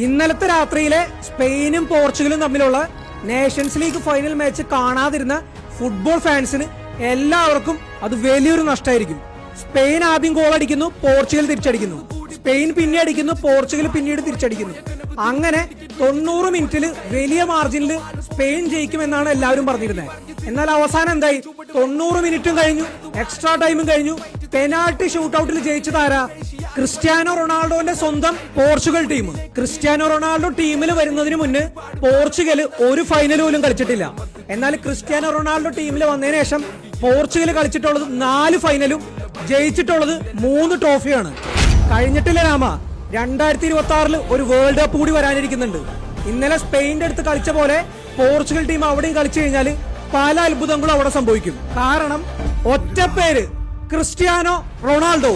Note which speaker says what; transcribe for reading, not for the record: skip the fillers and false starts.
Speaker 1: ഇന്നലത്തെ രാത്രിയിലെ സ്പെയിനും പോർച്ചുഗലും തമ്മിലുള്ള നേഷൻസ് ലീഗ് ഫൈനൽ മാച്ച് കാണാതിരുന്ന ഫുട്ബോൾ ഫാൻസിന് എല്ലാവർക്കും അത് വലിയൊരു നഷ്ടമായിരിക്കും. സ്പെയിൻ ആദ്യം ഗോൾ അടിക്കുന്നു, പോർച്ചുഗൽ തിരിച്ചടിക്കുന്നു. സ്പെയിൻ പിന്നെ അടിക്കുന്നു, പോർച്ചുഗൽ പിന്നീട് തിരിച്ചടിക്കുന്നു. അങ്ങനെ 90 മിനിറ്റിൽ വലിയ മാർജിനിൽ സ്പെയിൻ ജയിക്കുമെന്നാണ് എല്ലാവരും പറഞ്ഞിരുന്നത്. എന്നാൽ അവസാനം എന്തായി? 90 മിനിറ്റും കഴിഞ്ഞു, എക്സ്ട്രാ ടൈമും കഴിഞ്ഞു. പെനാൾട്ടി ഷൂട്ടൌട്ടിൽ ജയിച്ചതാരാ? ക്രിസ്ത്യാനോ റൊണാൾഡോന്റെ സ്വന്തം പോർച്ചുഗൽ ടീം. ക്രിസ്ത്യാനോ റൊണാൾഡോ ടീമിൽ വരുന്നതിന് മുന്നേ പോർച്ചുഗൽ ഒരു ഫൈനൽ പോലും കളിച്ചിട്ടില്ല. എന്നാൽ ക്രിസ്ത്യാനോ റൊണാൾഡോ ടീമിൽ വന്നതിന് ശേഷം പോർച്ചുഗൽ കളിച്ചിട്ടുള്ളത് 4 ഫൈനലും ജയിച്ചിട്ടുള്ളത് 3 ട്രോഫിയാണ്. കഴിഞ്ഞിട്ടില്ല രാമ, 2026 ഒരു വേൾഡ് കപ്പ് കൂടി വരാനിരിക്കുന്നുണ്ട്. ഇന്നലെ സ്പെയിന്റെ അടുത്ത് കളിച്ച പോലെ പോർച്ചുഗൽ ടീം അവിടെയും കളിച്ചു കഴിഞ്ഞാൽ പല അത്ഭുതങ്ങളും അവിടെ സംഭവിക്കും. കാരണം ഒറ്റ പേര്, ക്രിസ്ത്യാനോ റൊണാൾഡോ.